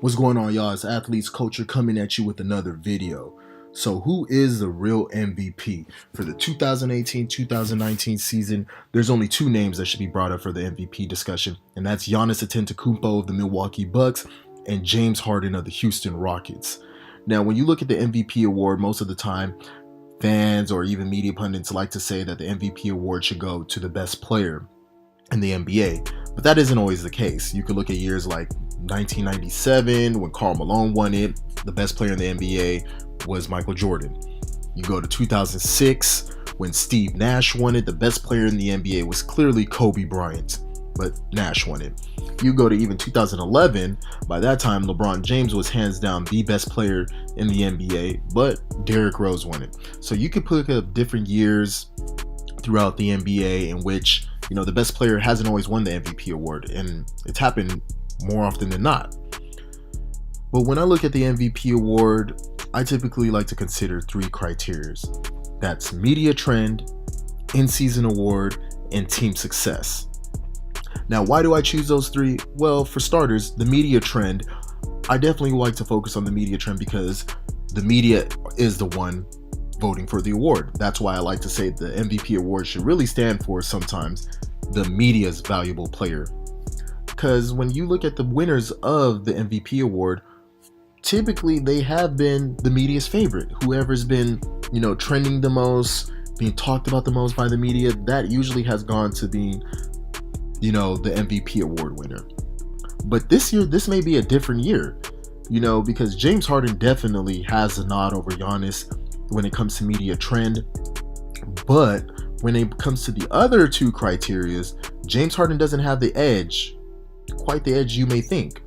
What's going on, y'all? It's Athletes Culture coming at you with another video. So who is the real MVP? For the 2018-2019 season, there's only two names that should be brought up for the MVP discussion, and that's Giannis Antetokounmpo of the Milwaukee Bucks and James Harden of the Houston Rockets. Now, when you look at the MVP award, most of the time, fans or even media pundits like to say that the MVP award should go to the best player in the NBA, but that isn't always the case. You could look at years like 1997 when Karl Malone won it. The best player in the NBA was Michael Jordan. You go to 2006 when Steve Nash won it. The best player in the NBA was clearly Kobe Bryant, but Nash won it. You go to even 2011. By that time, LeBron James was hands down the best player in the NBA, but Derrick Rose won it. So you could pick up different years throughout the NBA in which, you know, the best player hasn't always won the MVP award, and it's happened more often than not. But when I look at the MVP award, I typically like to consider three criteria. That's media trend, in-season award, and team success. Now, why do I choose those three? Well, for starters, the media trend, I definitely like to focus on the media trend because the media is the one voting for the award. That's why I like to say the MVP award should really stand for sometimes the media's valuable player. Because when you look at the winners of the MVP award, typically they have been the media's favorite. Whoever's been, trending the most, being talked about the most by the media, that usually has gone to being, the MVP award winner. But this year, this may be a different year, because James Harden definitely has the nod over Giannis when it comes to media trend. But when it comes to the other two criterias, James Harden doesn't have the edge, quite the edge you may think.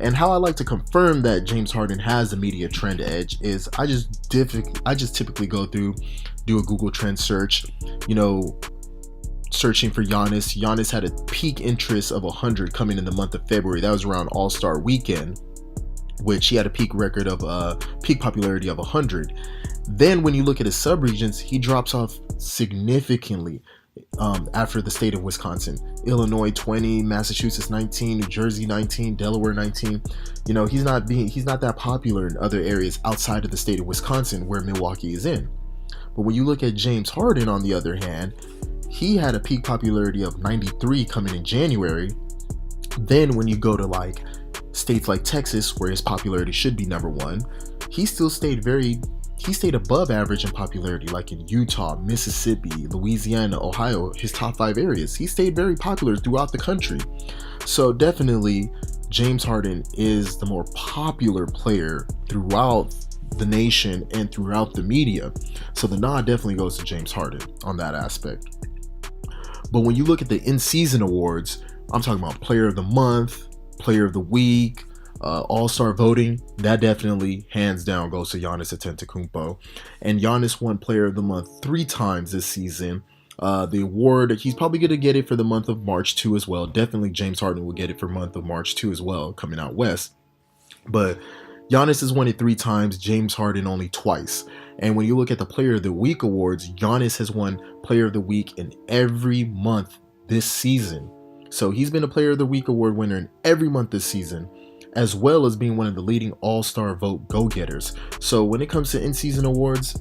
And how I like to confirm that James Harden has a media trend edge is I just typically go through, do a Google trend search, searching for Giannis. Giannis had a peak interest of 100 coming in the month of February. That was around All-Star weekend, which he had a peak record of peak popularity of 100. Then when you look at his subregions, he drops off significantly after the state of Wisconsin. Illinois 20, Massachusetts 19, New Jersey 19, Delaware 19. He's not that popular in other areas outside of the state of Wisconsin where Milwaukee is in. But when you look at James Harden, on the other hand, he had a peak popularity of 93 coming in January. Then when you go to like states like Texas, where his popularity should be number one, he still stayed above average in popularity, like in Utah, Mississippi, Louisiana, Ohio, his top 5 areas. He stayed very popular throughout the country. So definitely James Harden is the more popular player throughout the nation and throughout the media. So the nod definitely goes to James Harden on that aspect. But when you look at the in-season awards, I'm talking about player of the month, player of the week, all-star voting, that definitely hands down goes to Giannis Antetokounmpo. And Giannis won player of the month 3 times this season. The award, he's probably going to get it for the month of March too as well. Definitely James Harden will get it for month of March too as well, coming out west. But Giannis has won it 3 times, James Harden only twice. And when you look at the player of the week awards, Giannis has won player of the week in every month this season. So he's been a player of the week award winner in every month this season, as well as being one of the leading all-star vote go-getters. So when it comes to in-season awards,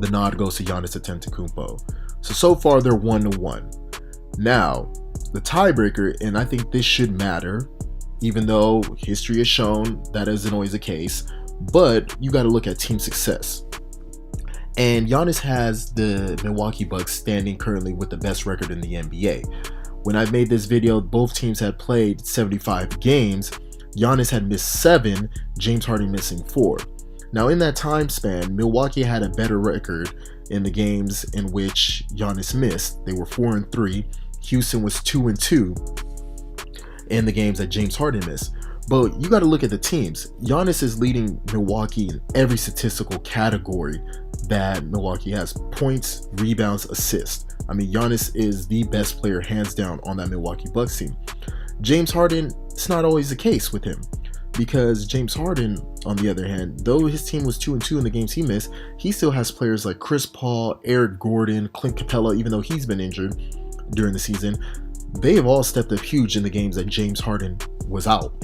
the nod goes to Giannis Antetokounmpo. So far they're 1-1. Now, the tiebreaker, and I think this should matter, even though history has shown that isn't always the case, but you got to look at team success. And Giannis has the Milwaukee Bucks standing currently with the best record in the NBA. When I made this video, both teams had played 75 games. Giannis had missed 7, James Harden missing 4. Now in that time span, Milwaukee had a better record in the games in which Giannis missed. They were 4-3. Houston was 2-2 in the games that James Harden missed. But you got to look at the teams. Giannis is leading Milwaukee in every statistical category that Milwaukee has: points, rebounds, assists. I mean, Giannis is the best player hands down on that Milwaukee Bucks team. James Harden, it's not always the case with him, because James Harden, on the other hand, though his team was 2-2 in the games he missed, he still has players like Chris Paul, Eric Gordon, Clint Capella, even though he's been injured during the season. They have all stepped up huge in the games that James Harden was out.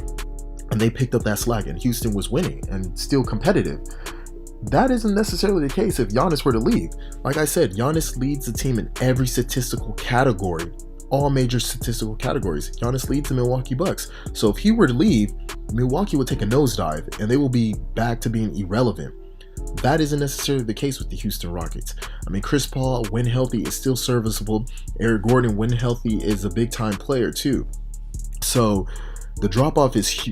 and they picked up that slack, and Houston was winning and still competitive. That isn't necessarily the case if Giannis were to leave. Like I said, Giannis leads the team in every statistical category, all major statistical categories. Giannis leads the Milwaukee Bucks. So if he were to leave, Milwaukee would take a nosedive and they will be back to being irrelevant. That isn't necessarily the case with the Houston Rockets. I mean, Chris Paul, when healthy, is still serviceable. Eric Gordon, when healthy, is a big-time player too. So the drop-off is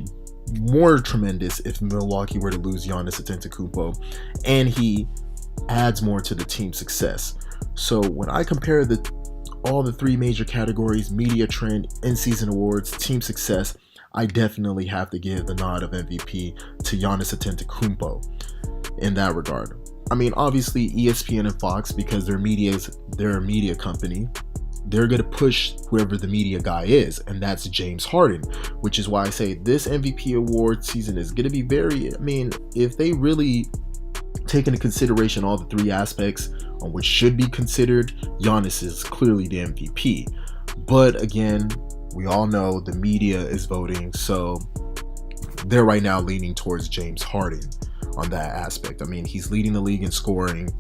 more tremendous if Milwaukee were to lose Giannis Antetokounmpo, and he adds more to the team's success. So when I compare all the three major categories, media trend, in-season awards, team success, I definitely have to give the nod of MVP to Giannis Antetokounmpo in that regard. I mean, obviously ESPN and Fox, because they're a media company, they're going to push whoever the media guy is, and that's James Harden, which is why I say this MVP award season is going to be if they really take into consideration all the three aspects on which should be considered, Giannis is clearly the MVP. But again, we all know the media is voting, so they're right now leaning towards James Harden on that aspect. I mean, he's leading the league in scoring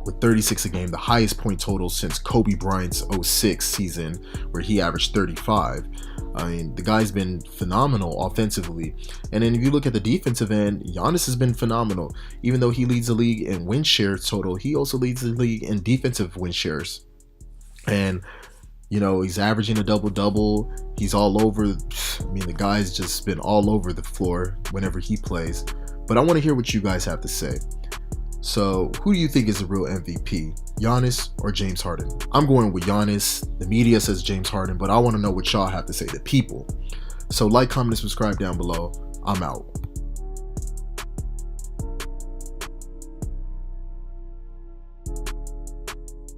with 36 a game, the highest point total since Kobe Bryant's 06 season, where he averaged 35. I mean, the guy's been phenomenal offensively. And then if you look at the defensive end, Giannis has been phenomenal. Even though he leads the league in win shares total, he also leads the league in defensive win shares. And, he's averaging a double-double. He's all over. The guy's just been all over the floor whenever he plays. But I want to hear what you guys have to say. So, who do you think is the real MVP? Giannis or James Harden? I'm going with Giannis. The media says James Harden, but I want to know what y'all have to say, the people. So, like, comment, and subscribe down below. I'm out.